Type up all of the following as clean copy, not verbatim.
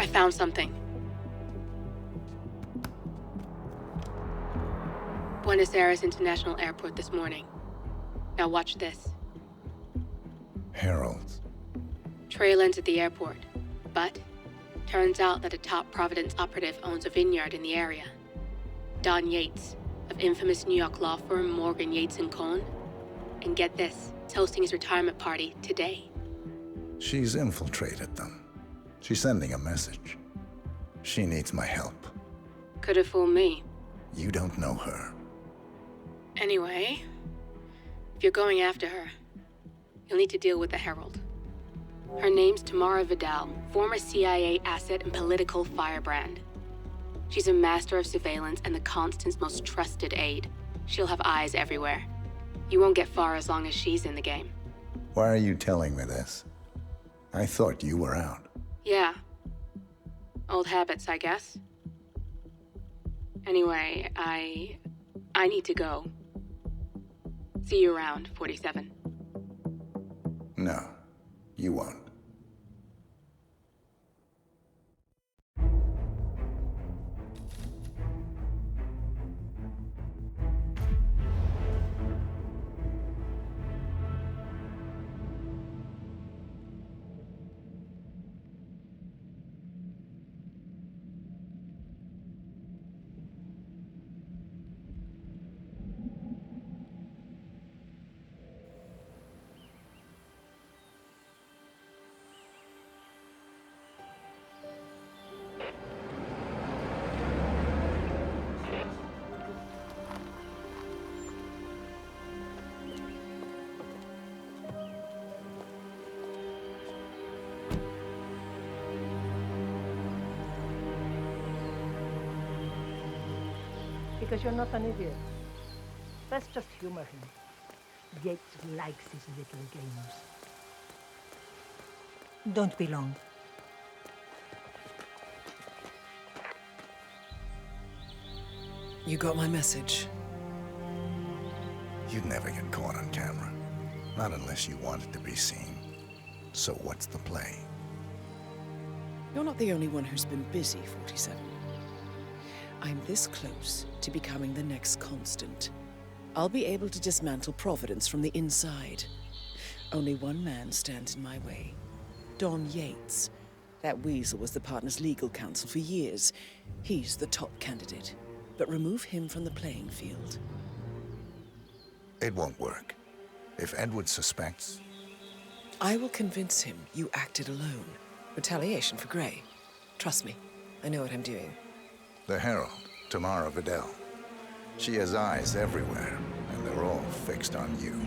found something. Buenos Aires International Airport this morning. Now watch this. Heralds. Trail ends at the airport, but turns out that a top Providence operative owns a vineyard in the area. Don Yates, of infamous New York law firm Morgan, Yates & Cohn. And get this, it's hosting his retirement party today. She's infiltrated them. She's sending a message. She needs my help. Could have fooled me. You don't know her. Anyway, if you're going after her, you'll need to deal with the Herald. Her name's Tamara Vidal, former CIA asset and political firebrand. She's a master of surveillance and the Constant's most trusted aide. She'll have eyes everywhere. You won't get far as long as she's in the game. Why are you telling me this? I thought you were out. Yeah. Old habits, I guess. Anyway, I need to go. See you around, 47. No, you won't. Because you're not an idiot. Let's just humor him. Yates likes his little games. Don't be long. You got my message. You'd never get caught on camera. Not unless you wanted to be seen. So what's the play? You're not the only one who's been busy, 47. I'm this close to becoming the next Constant. I'll be able to dismantle Providence from the inside. Only one man stands in my way. Don Yates. That weasel was the partner's legal counsel for years. He's the top candidate. But remove him from the playing field. It won't work. If Edward suspects... I will convince him you acted alone. Retaliation for Grey. Trust me, I know what I'm doing. The Herald, Tamara Vidal. She has eyes everywhere, and they're all fixed on you.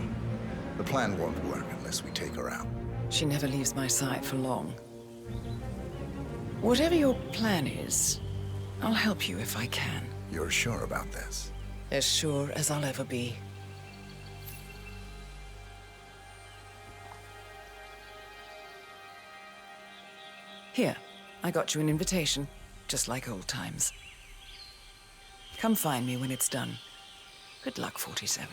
The plan won't work unless we take her out. She never leaves my side for long. Whatever your plan is, I'll help you if I can. You're sure about this? As sure as I'll ever be. Here, I got you an invitation, just like old times. Come find me when it's done. Good luck, 47.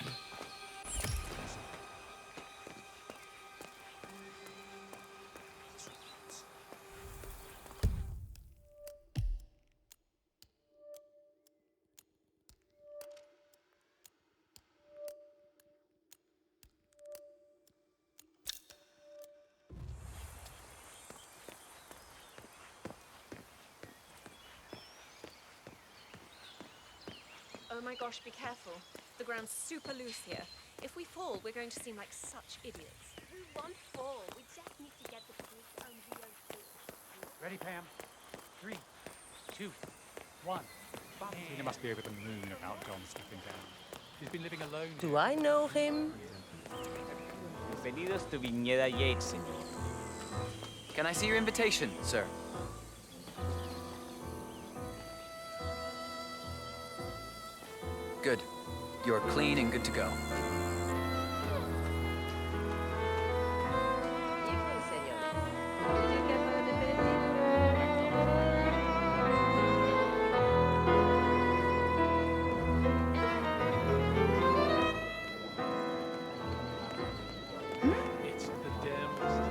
Oh my gosh, be careful. The ground's super loose here. If we fall, we're going to seem like such idiots. We won't fall. We just need to get the proof on VO2. Ready, Pam? 3, 2, 1. Argentina must be over the moon about John stepping down. He's been living alone. Do I know him? Bienvenidos to Viñedo Yates, señor. Can I see your invitation, sir? Good. You're clean and good to go. Evening, senor. Did you get my definitive? It's the damnedest.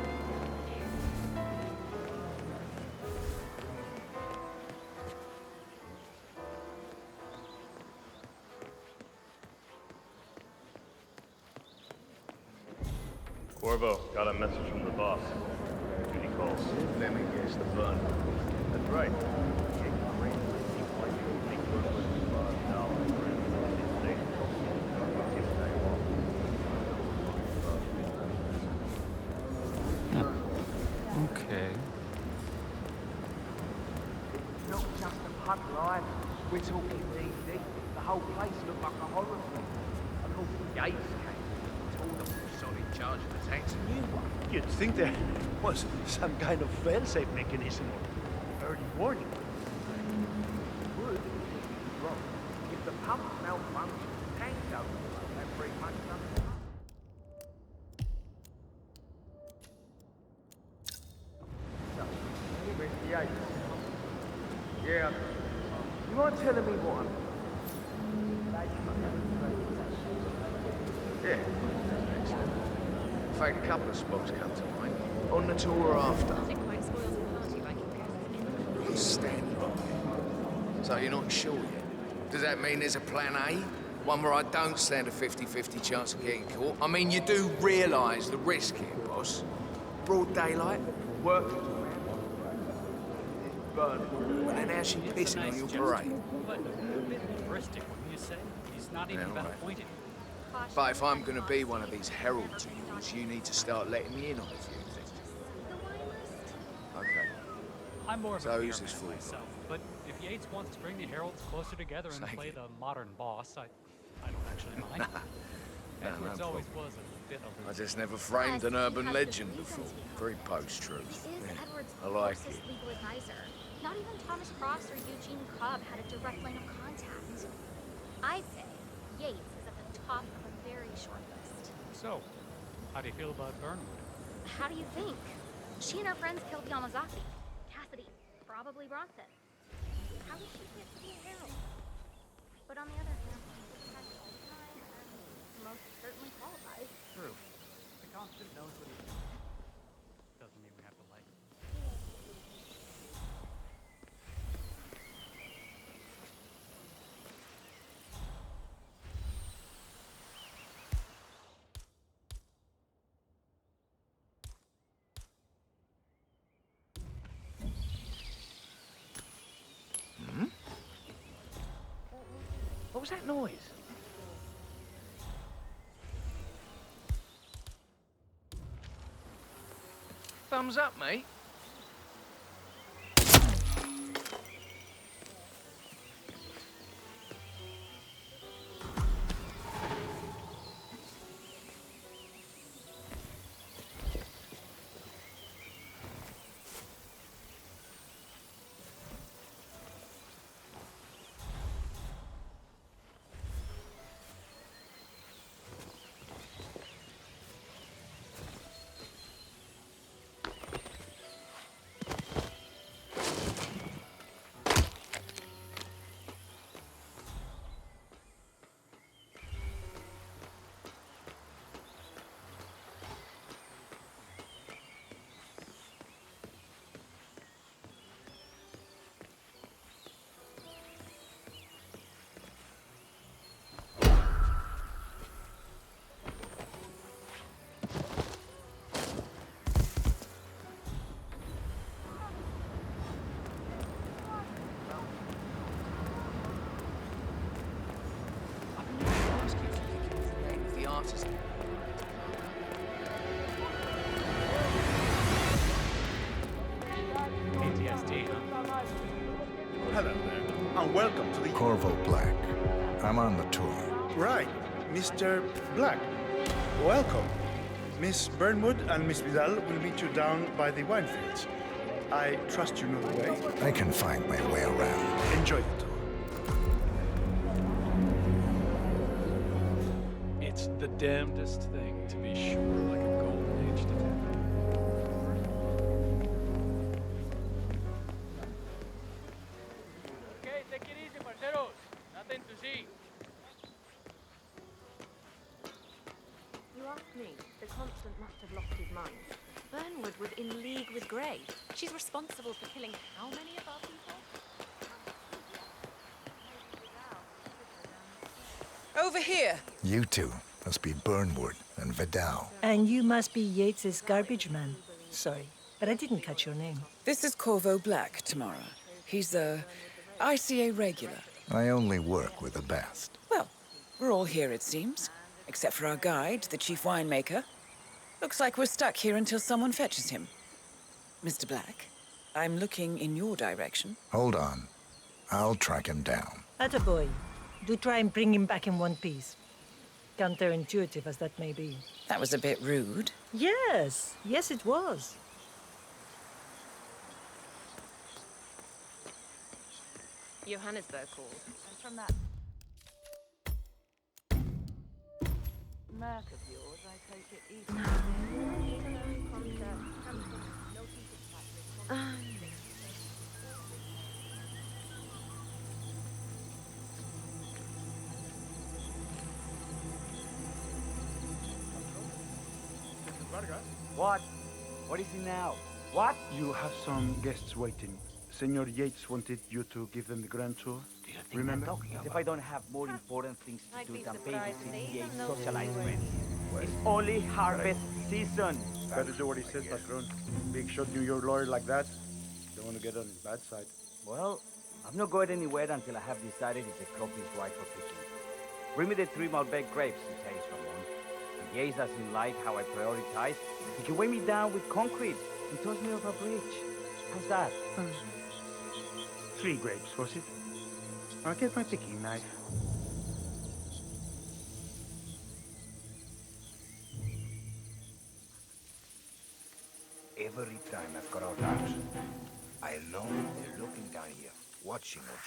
Corvo, got a message from the boss. Duty calls. Let me guess, the burn. That's right. Okay. Not just a pub, right? We're talking D.D. The whole place looked like a horror film. Of course, Yates came. Told them who solid charge of attacks a new one. You'd think there was some kind of fail-safe mechanism or early warning. Would be wrong. If the pump malfunctioned, the tank goes, that pretty much sums it up. So, Mr. Yates. Yeah. You mind telling me what I'm... Yeah. In fact, a couple of spots come to mind. On the tour or after. Nothing quite spoils the party like a careful Stand by. So you're not sure yet? Does that mean there's a plan A? One where I don't stand a 50-50 chance of getting caught? I mean, you do realise the risk here, boss. Broad daylight, work, burn, and then how's she pissing on your parade? But a bit hubristic, wouldn't you say? He's not even that appointed. But if I'm gonna be one of these heralds of yours, you need to start letting me in on a few things. Okay. I'm more of So a who's beer this man for? myself, but if Yates wants to bring the heralds closer together and Thank play you. the modern boss, I don't actually mind. No, Edwards no always problem. was a bit of I a... just never framed an urban legend before. Very post-truth. He is Yeah, Edward's I like closest it. legal advisor. Not even Thomas Cross or Eugene Cobb had a direct line of contact. I'd say Yates is at the top of a very short list. So, how do you feel about Burnwood? How do you think? She and her friends killed Yamazaki. Cassidy, probably Bronson. How did she get to be a herald? But on the other hand, she practiced all the time and most certainly qualifies. True. The constant knows what he's doing. Doesn't mean we have to like him. What was that noise? Thumbs up, mate. PTSD, huh? Hello there, and welcome to the... Corvo Black. I'm on the tour. Right, Mr. Black. Welcome. Miss Burnwood and Miss Vidal will meet you down by the wine fields. I trust you know the way. I can find my way around. Enjoy the tour. It's the damnedest thing, to be sure, like a golden age detective. Okay, take it easy, parceros. Nothing to see. You ask me, the Constant must have lost his mind. Burnwood was in league with Grey. She's responsible for killing how many of our people? Over here! You two must be Burnwood and Vidal. And you must be Yates's garbage man. Sorry, but I didn't catch your name. This is Corvo Black, Tamara. He's a ICA regular. I only work with the best. Well, we're all here, it seems. Except for our guide, the chief winemaker. Looks like we're stuck here until someone fetches him. Mr. Black, I'm looking in your direction. Hold on. I'll track him down. Attaboy. Do try and bring him back in one piece. Counterintuitive as that may be. That was a bit rude. Yes. Yes, it was. Johannesburg called. And from that Merc of yours, I take it easy. What? What is it now? What? You have some guests waiting. Senor Yates wanted you to give them the grand tour. Do you think Remember? I'm talking? As if I don't have more important things to do than babysit Yates' socialite friends. It's only harvest season. Better do what he said, Patron. Big shot New York lawyer like that. Don't want to get on his bad side. Well, I'm not going anywhere until I have decided if the crop is right for picking. Bring me the 3 Malbec grapes, he says someone. If Yates doesn't like how I prioritize, he can weigh me down with concrete and toss me off a bridge. How's that? 3 grapes, was it? I'll get my picking knife. Every time I've got out house, I know they're looking down here, watching us.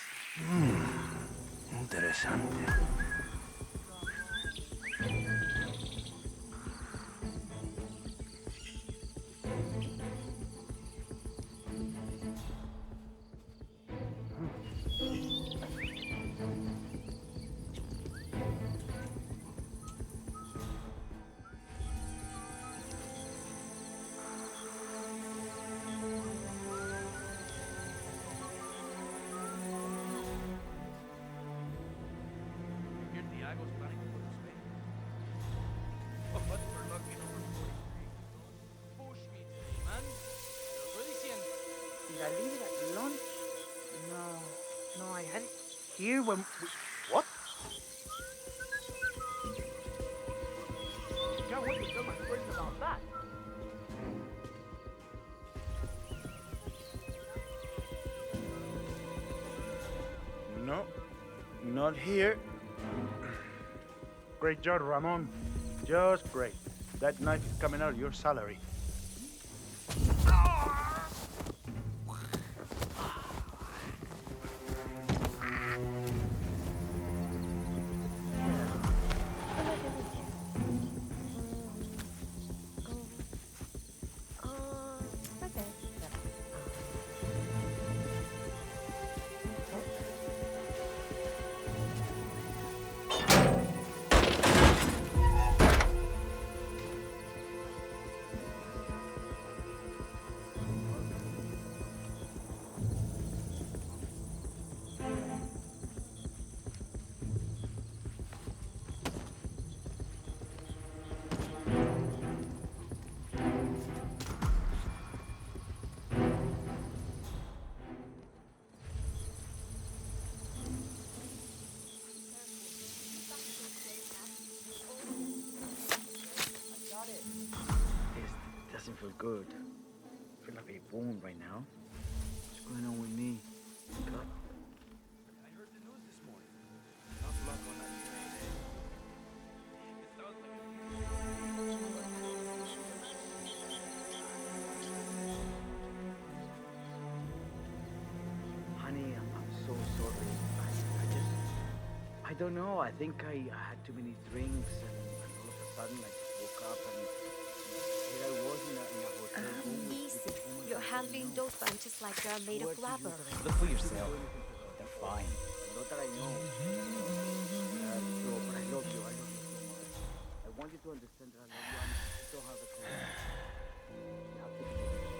Interesante. Did I leave it at lunch? No, I had it here when we... What? Can't wait to tell my friends about that. No, not here. Great job, Ramon. Just great. That knife is coming out of your salary. Doesn't feel good. I feel like a wound right now. What's going on with me? God. I heard the news this morning. Tough luck on that train, eh? It sounds like Honey, I'm so sorry. I don't know. I think I had too many drinks and all of a sudden I just woke up and here I was in a hotel room. Easy. You're handling those bunches like they're made of rubber. Look for yourself. They're fine. Not that I know. No, but I love you. I love you so much. I want you to understand that I love you. I don't have a clue. Now, take it easy.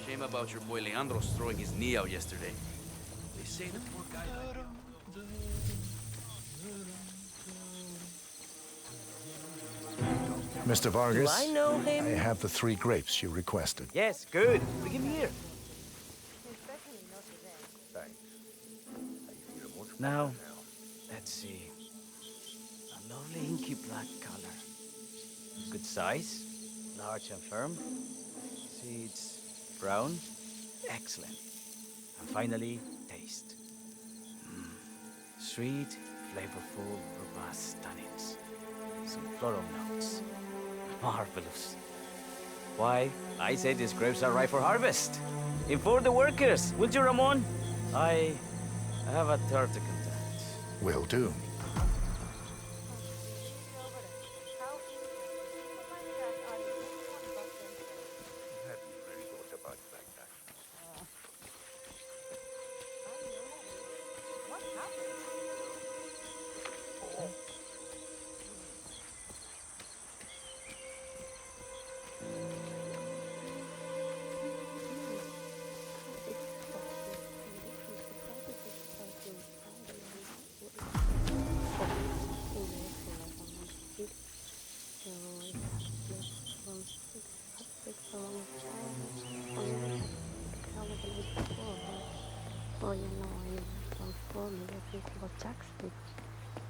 Shame about your boy Leandro's throwing his knee out yesterday. They say the poor guy might be... Mr. Vargas, I know him? I have the 3 grapes you requested. Yes, good. Bring him here. Now, let's see. A lovely inky black color. Good size, large and firm. Seeds, brown. Excellent. And finally, taste. Sweet, flavorful, robust tannins. Some floral notes. Marvelous. Why, I say these grapes are ripe for harvest. Inform the workers, will you, Ramon? I have a third to contact. Will do.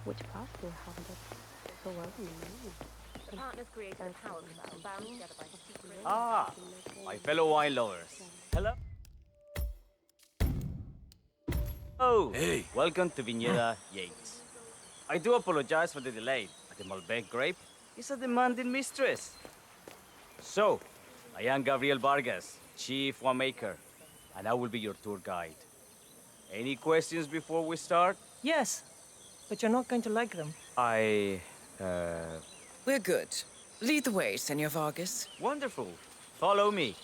Which part do you have that so well in the name? The partners created a power cloud bound together by secret. Ah, my fellow wine lovers. Hello? Oh, hey. Welcome to Viñedo Yates. I do apologize for the delay, but the Malbec grape is a demanding mistress. So, I am Gabriel Vargas, Chief Winemaker, and I will be your tour guide. Any questions before we start? Yes, but you're not going to like them. We're good. Lead the way, Senor Vargas. Wonderful. Follow me.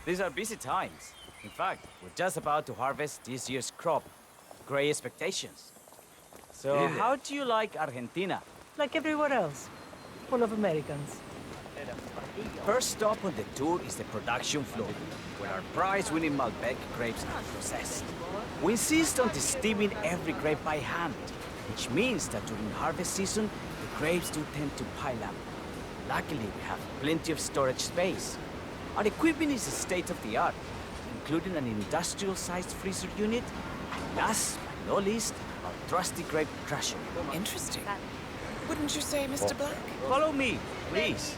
These are busy times. In fact, we're just about to harvest this year's crop. Great expectations. So, how do you like Argentina? Like everywhere else. Full of Americans. First stop on the tour is the production floor, where our prize-winning Malbec grapes are processed. We insist on steaming every grape by hand, which means that during harvest season, the grapes do tend to pile up. Luckily, we have plenty of storage space. Our equipment is state-of-the-art, including an industrial-sized freezer unit, and last but not least, our trusty grape crusher. Interesting. Wouldn't you say, Mr. Black? Follow me, please.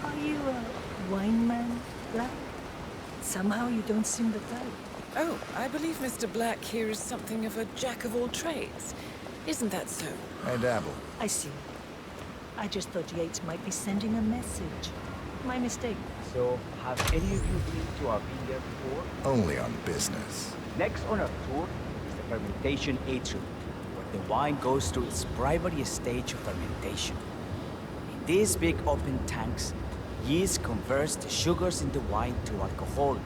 Are you a wine man, Black? Somehow you don't seem the type. Oh, I believe Mr. Black here is something of a jack of all trades. Isn't that so? I dabble. I see. I just thought Yates might be sending a message. My mistake. So, have any of you been to our vineyard before? Only on business. Next on our tour is the fermentation atrium, where the wine goes through its primary stage of fermentation. In these big open tanks, yeast converts the sugars in the wine to alcohol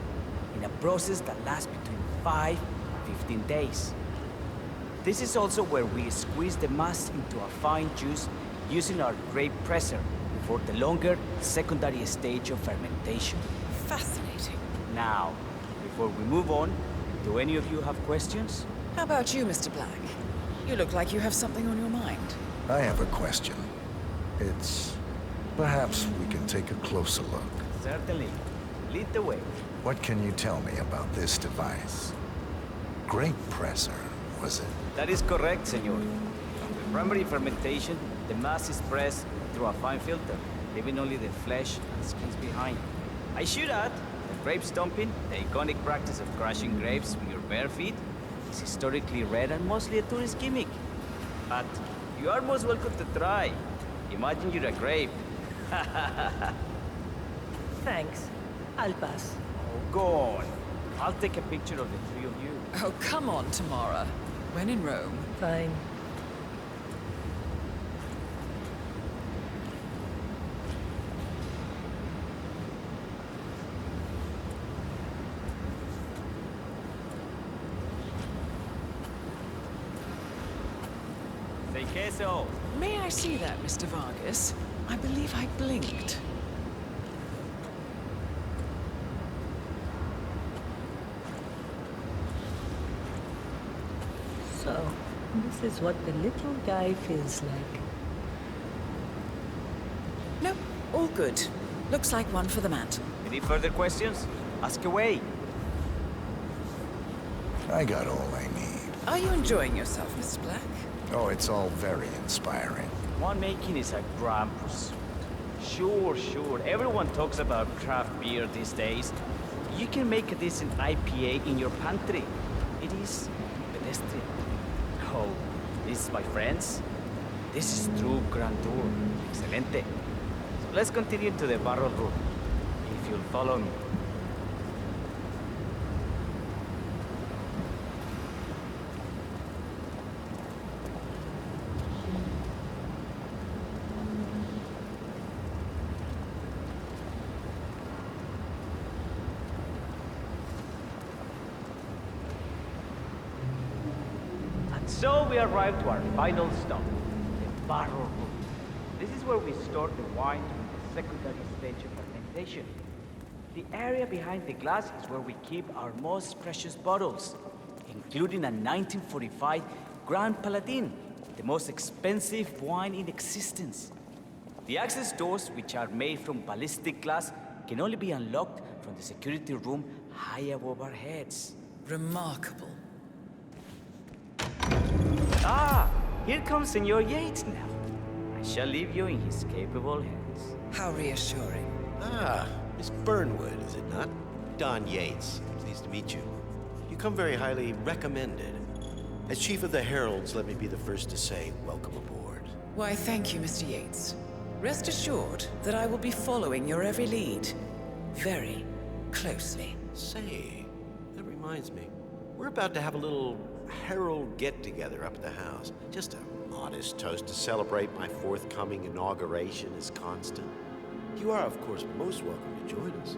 in a process that lasts between 5 and 15 days. This is also where we squeeze the mass into a fine juice using our grape presser for the longer secondary stage of fermentation. Fascinating. Now, before we move on, do any of you have questions? How about you, Mr. Black? You look like you have something on your mind. I have a question. It's... perhaps we can take a closer look. Certainly. Lead the way. What can you tell me about this device? Grape presser, was it? That is correct, senor. From the primary fermentation, the mass is pressed through a fine filter, leaving only the flesh and skins behind. I should add, the grape stomping, the iconic practice of crushing grapes with your bare feet, is historically rare and mostly a tourist gimmick. But you are most welcome to try. Imagine you're a grape, Thanks. I'll pass. Oh, go on. I'll take a picture of the three of you. Oh, come on, Tamara. When in Rome. Fine. Say queso. May I see that, Mr. Vargas? I believe I blinked. So, this is what the little guy feels like. No, all good. Looks like one for the mantle. Any further questions? Ask away. I got all I need. Are you enjoying yourself, Mrs. Black? Oh, it's all very inspiring. Winemaking is a grand pursuit. Sure, sure. Everyone talks about craft beer these days. You can make a decent IPA in your pantry. It is pedestrian. Oh, this, my friends, this is true grandeur. Excelente. So let's continue to the barrel room, if you'll follow me. So we arrived to our final stop, the barrel room. This is where we store the wine during the secondary stage of fermentation. The area behind the glass is where we keep our most precious bottles, including a 1945 Grand Paladin, the most expensive wine in existence. The access doors, which are made from ballistic glass, can only be unlocked from the security room high above our heads. Remarkable. Ah, here comes Senor Yates now. I shall leave you in his capable hands. How reassuring. Ah, Miss Burnwood, is it not? Don Yates. Pleased to meet you. You come very highly recommended. As Chief of the Heralds, let me be the first to say welcome aboard. Why, thank you, Mr. Yates. Rest assured that I will be following your every lead. Very closely. Say, that reminds me. We're about to have a little Herald get-together up at the house. Just a modest toast to celebrate my forthcoming inauguration as Constant. You are, of course, most welcome to join us.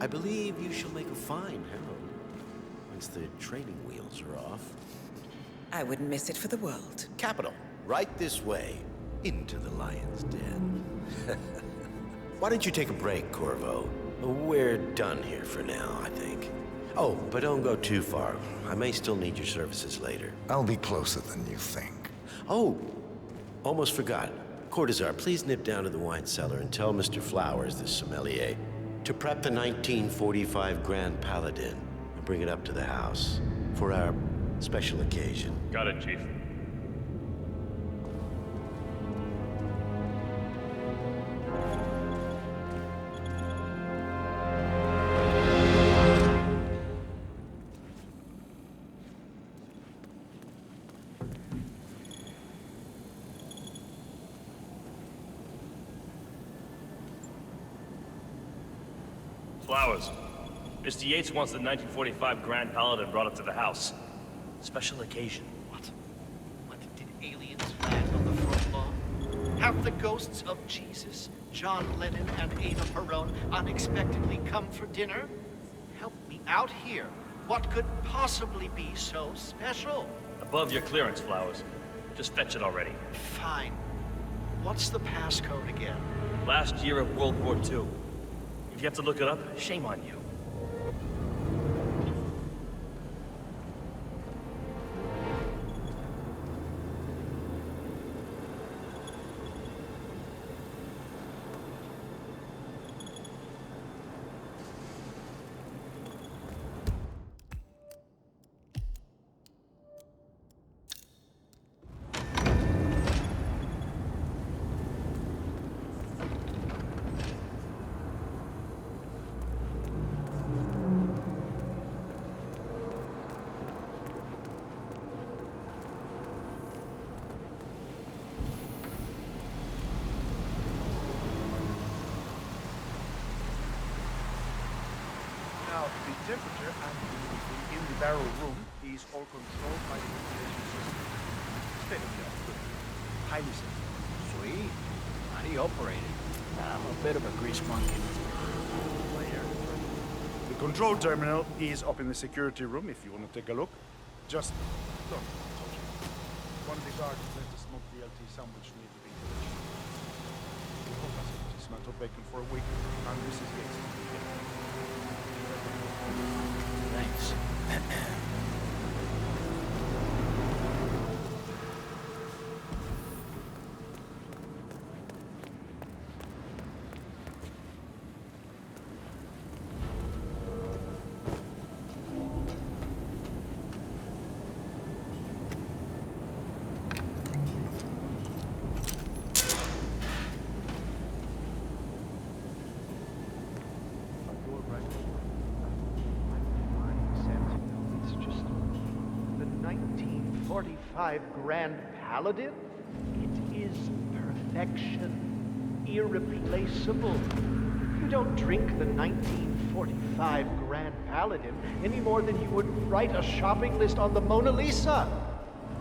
I believe you shall make a fine Herald, once the training wheels are off. I wouldn't miss it for the world. Capital. Right this way, into the lion's den. Why don't you take a break, Corvo? We're done here for now, I think. Oh, but don't go too far. I may still need your services later. I'll be closer than you think. Oh, almost forgot. Cortazar, please nip down to the wine cellar and tell Mr. Flowers, the sommelier, to prep the 1945 Grand Paladin and bring it up to the house for our special occasion. Got it, Chief. Flowers. Mr. Yates wants the 1945 Grand Paladin brought up to the house. Special occasion. What? Did aliens land on the front lawn? Have the ghosts of Jesus, John Lennon, and Ada Perón unexpectedly come for dinner? Help me out here. What could possibly be so special? Above your clearance, Flowers. Just fetch it already. Fine. What's the passcode again? Last year of World War II. If you have to look it up, shame on you. is all controlled by the information system. State-of-the-art. Highly safe. Sweet. How do you operate it? I'm a bit of a grease monkey. The control terminal is up in the security room if you want to take a look. Just don't touch it. One of the guards let us smoke the LT sandwich near the ventilation. We hope us to dismantle bacon for a week, and this is Yates. Thanks. The 1945 Grand Paladin? It is perfection. Irreplaceable. You don't drink the 1945 Grand Paladin any more than you would write a shopping list on the Mona Lisa.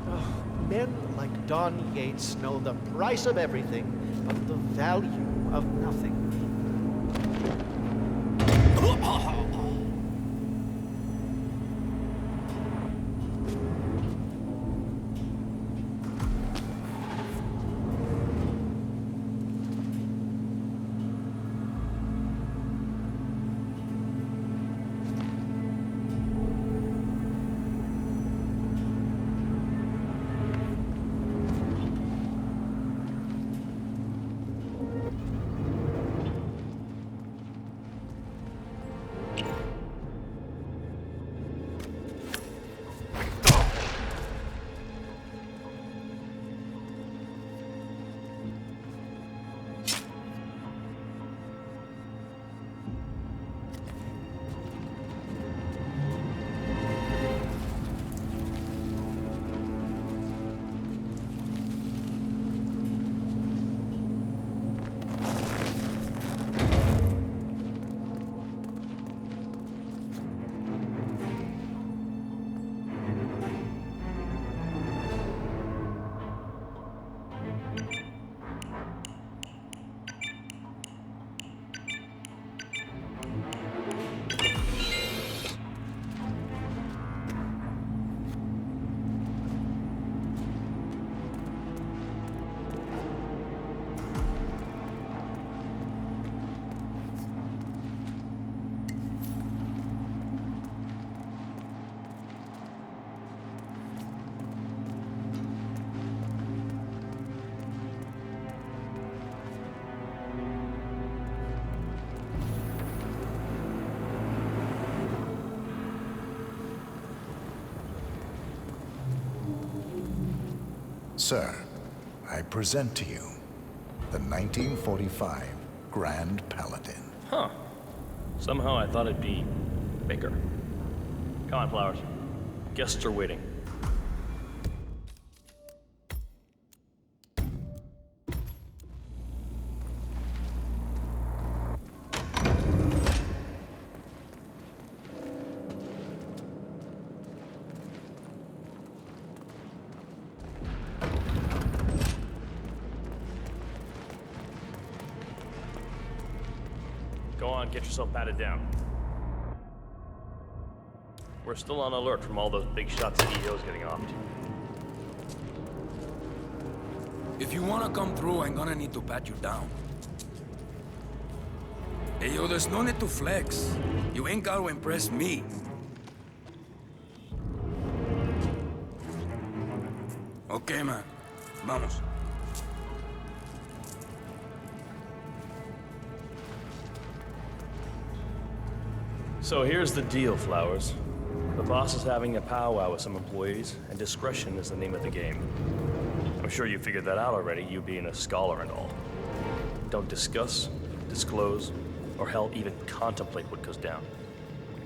Oh, men like Don Yates know the price of everything, but the value of nothing. Sir, I present to you the 1945 Grand Paladin. Huh. Somehow I thought it'd be bigger. Come on, Flowers. Guests are waiting. Go on, get yourself patted down. We're still on alert from all those big shot CEOs getting offed. If you wanna come through, I'm gonna need to pat you down. Hey, yo, there's no need to flex. You ain't gotta impress me. Okay, man. Vamos. So here's the deal, Flowers. The boss is having a powwow with some employees, and discretion is the name of the game. I'm sure you figured that out already, you being a scholar and all. Don't discuss, disclose, or hell, even contemplate what goes down.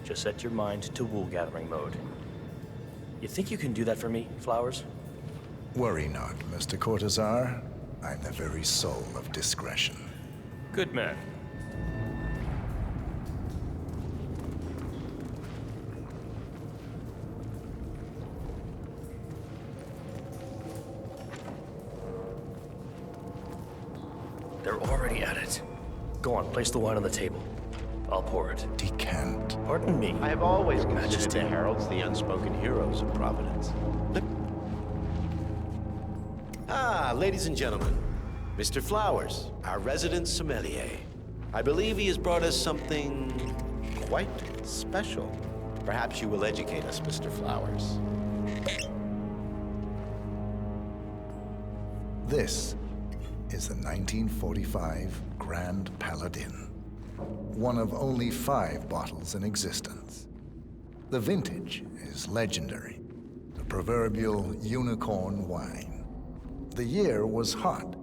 Just set your mind to wool-gathering mode. You think you can do that for me, Flowers? Worry not, Mr. Cortazar. I'm the very soul of discretion. Good man. They're already at it. Go on, place the wine on the table. I'll pour it. Decant. Pardon me. I have always considered Majesty. the heralds the unspoken heroes of Providence. Ladies and gentlemen, Mr. Flowers, our resident sommelier. I believe he has brought us something quite special. Perhaps you will educate us, Mr. Flowers. This is the 1945 Grand Paladin, one of only 5 bottles in existence. The vintage is legendary, the proverbial unicorn wine. The year was hot,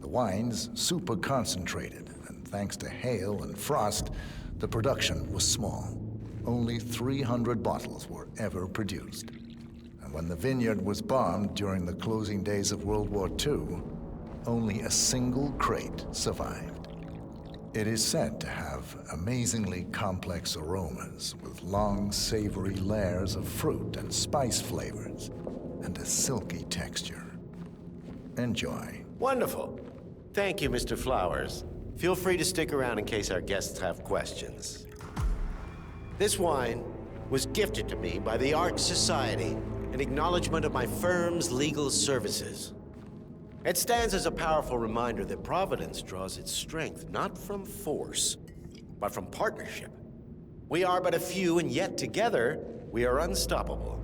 the wine's super concentrated, and thanks to hail and frost, the production was small. Only 300 bottles were ever produced. And when the vineyard was bombed during the closing days of World War II, only a single crate survived. It is said to have amazingly complex aromas with long, savory layers of fruit and spice flavors, and a silky texture. Enjoy. Wonderful. Thank you, Mr. Flowers. Feel free to stick around in case our guests have questions. This wine was gifted to me by the Art Society in acknowledgement of my firm's legal services. It stands as a powerful reminder that Providence draws its strength not from force, but from partnership. We are but a few, and yet together we are unstoppable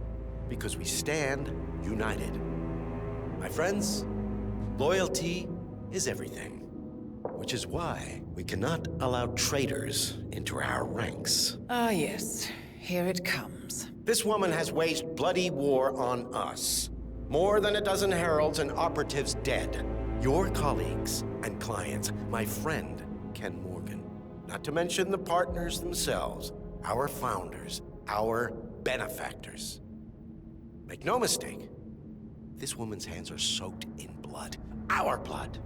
because we stand united. My friends, loyalty is everything, which is why we cannot allow traitors into our ranks. Ah, yes. Here it comes. This woman has waged bloody war on us. More than a dozen heralds and operatives dead. Your colleagues and clients, my friend, Ken Morgan. Not to mention the partners themselves, our founders, our benefactors. Make no mistake, this woman's hands are soaked in blood. Our blood.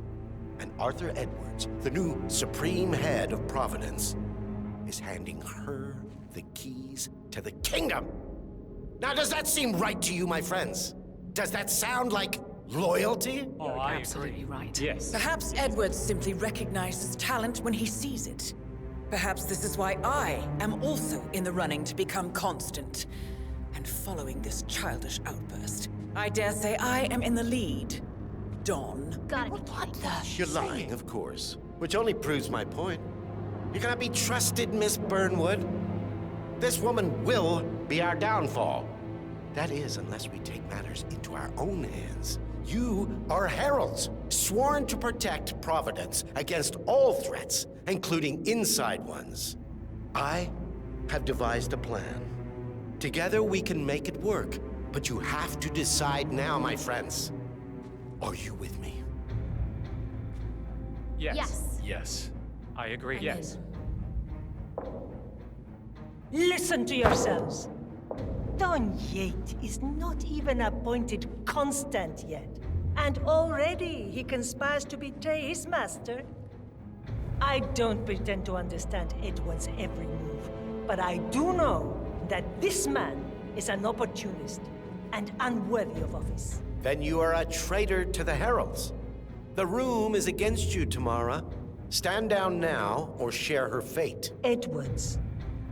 And Arthur Edwards, the new supreme head of Providence, is handing her the keys to the kingdom. Now, does that seem right to you, my friends? Does that sound like loyalty? You're absolutely right. Yes. Perhaps Edwards simply recognizes talent when he sees it. Perhaps this is why I am also in the running to become constant. And following this childish outburst, I dare say I am in the lead. Dawn. What the? You're lying, of course. Which only proves my point. You cannot be trusted, Miss Burnwood. This woman will be our downfall. That is, unless we take matters into our own hands. You are heralds, sworn to protect Providence against all threats, including inside ones. I have devised a plan. Together we can make it work, but you have to decide now, my friends. Are you with me? Yes. Yes. Yes. I agree. Yes. Listen to yourselves. Don Yates is not even appointed constant yet. And already he conspires to betray his master. I don't pretend to understand Edward's every move, but I do know that this man is an opportunist and unworthy of office. Then you are a traitor to the heralds. The room is against you, Tamara. Stand down now or share her fate. Edwards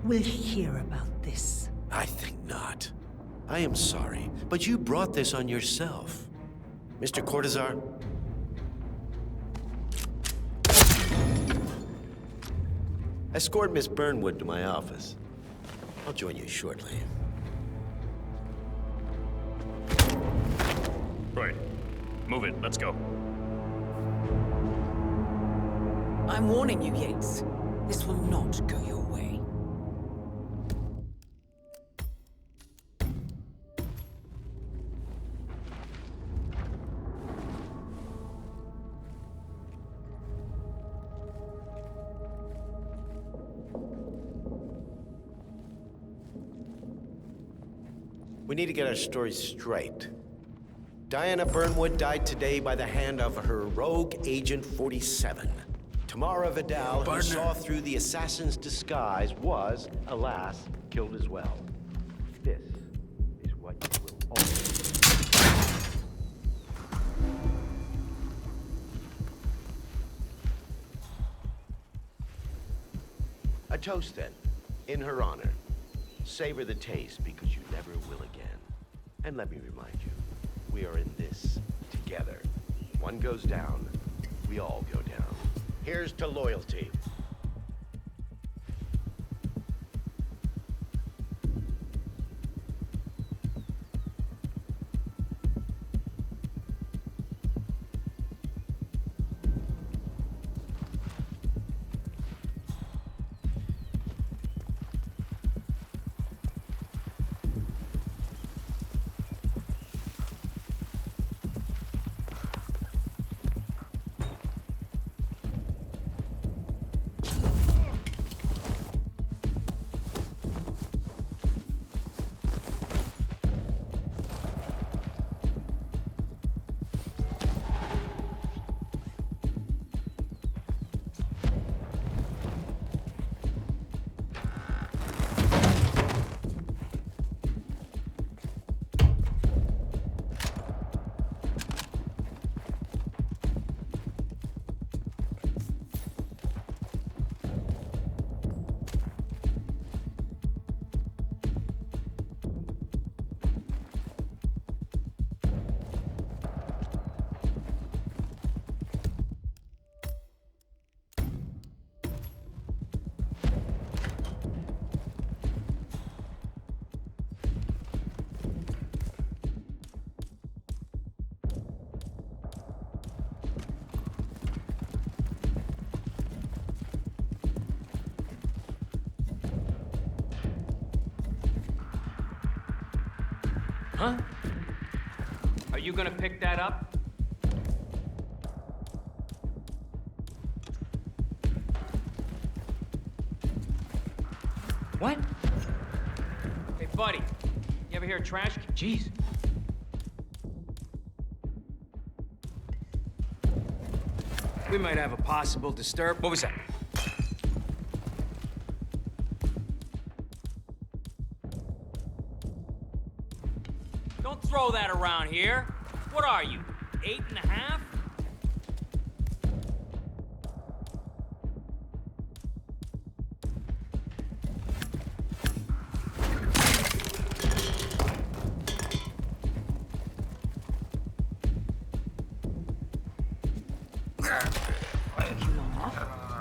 will hear about this. I think not. I am sorry, but you brought this on yourself. Mr. Cortazar? Escort Miss Burnwood to my office. I'll join you shortly. Right. Move it. Let's go. I'm warning you, Yates. This will not go your way. We need to get our story straight. Diana Burnwood died today by the hand of her rogue Agent 47. Tamara Vidal, who saw through the assassin's disguise, was, alas, killed as well. This is what you will always... A toast then, in her honor. Savor the taste because you never will again. And let me remind you, we are in this together. One goes down, we all go down. Here's to loyalty. Huh? Are you gonna pick that up? What? Hey, buddy. You ever hear a trash? Jeez. We might have a possible disturb. What was that? Don't throw that around here. What are you, 8.5?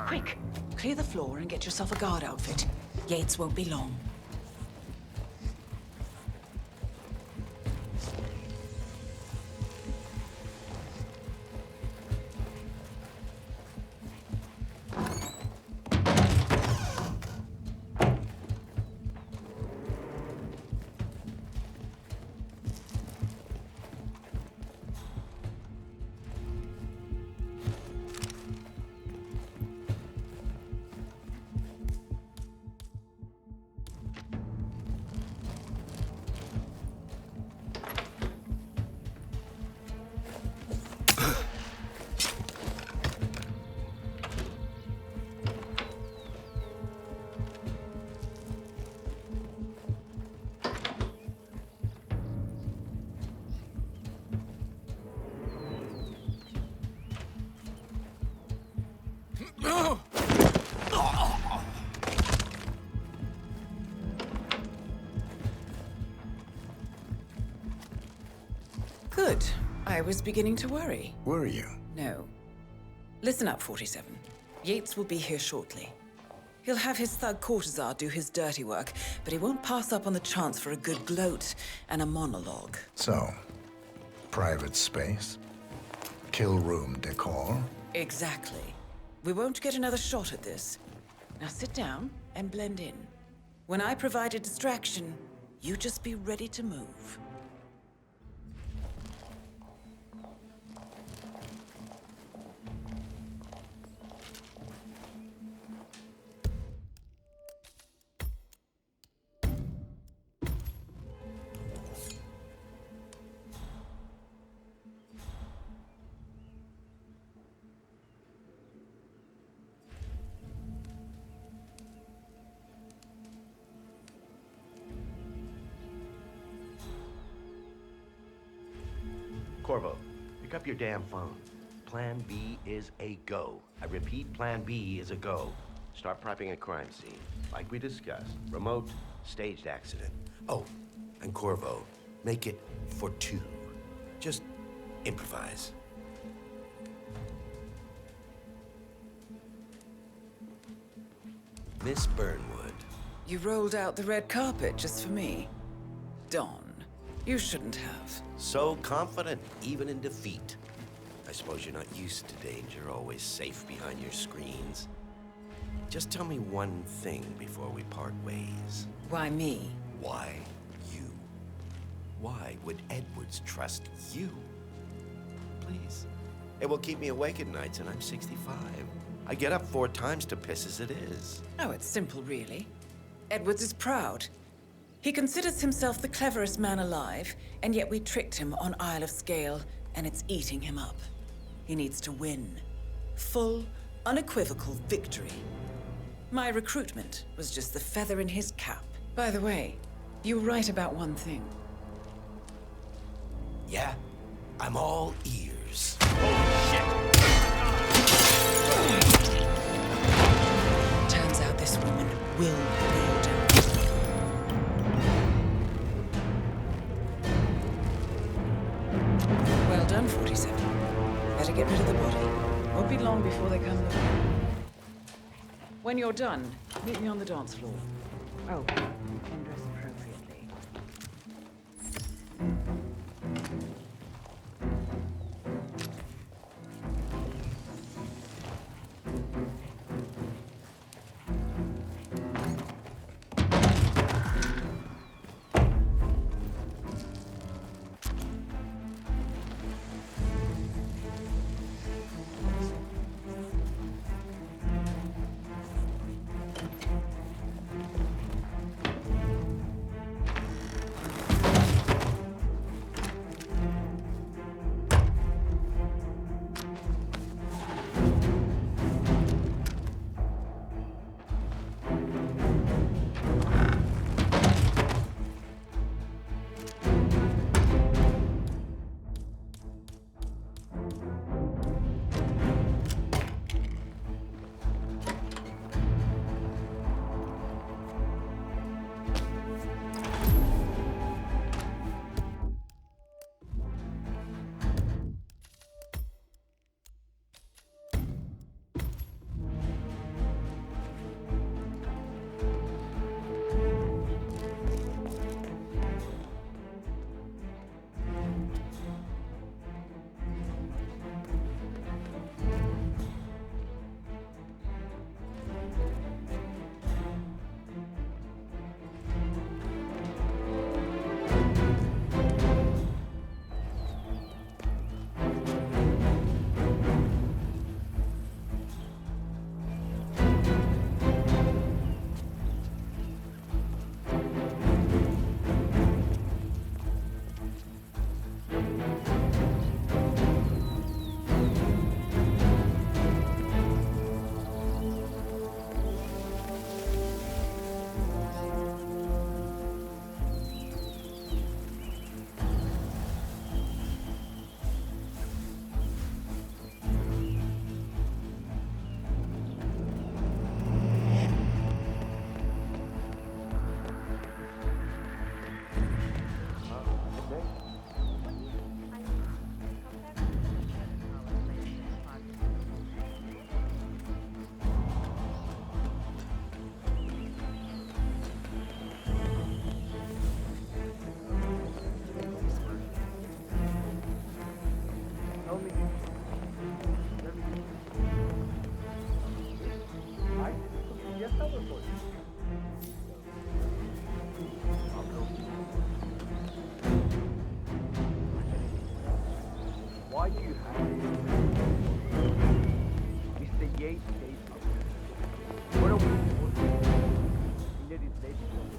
Quick, clear the floor and get yourself a guard outfit. Yates won't be long. Good. I was beginning to worry. Were you? No. Listen up, 47. Yates will be here shortly. He'll have his thug courtesan do his dirty work, but he won't pass up on the chance for a good gloat and a monologue. So, private space? Kill room decor? Exactly. We won't get another shot at this. Now sit down and blend in. When I provide a distraction, you just be ready to move. Corvo, pick up your damn phone. Plan B is a go. I repeat, Plan B is a go. Start prepping a crime scene, like we discussed. Remote, staged accident. Oh, and Corvo, make it for 2. Just improvise. Miss Burnwood. You rolled out the red carpet just for me. Don, you shouldn't have. So confident, even in defeat. I suppose you're not used to danger, always safe behind your screens. Just tell me one thing before we part ways. Why me? Why you? Why would Edwards trust you? Please. It will keep me awake at nights, and I'm 65. I get up 4 times to piss as it is. Oh, it's simple, really. Edwards is proud. He considers himself the cleverest man alive, and yet we tricked him on Isle of Scale, and it's eating him up. He needs to win. Full, unequivocal victory. My recruitment was just the feather in his cap. By the way, you were right about one thing. Yeah? I'm all ears. Turns out this woman will yield. Well done, 47. Better get rid of the body. Won't be long before they come looking. When you're done, meet me on the dance floor. Oh, and dress appropriately. Why do you have Mr. Yates stays up there? What are we supposed to do? We need his lady on the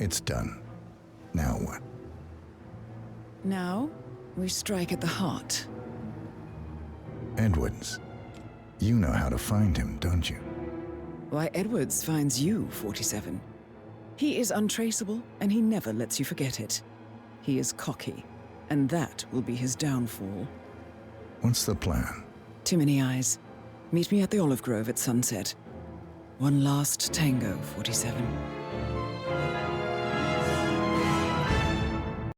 It's done. Now what? Now, we strike at the heart. Edwards. You know how to find him, don't you? Why, Edwards finds you, 47. He is untraceable, and he never lets you forget it. He is cocky, and that will be his downfall. What's the plan? Too many eyes. Meet me at the olive grove at sunset. One last tango, 47.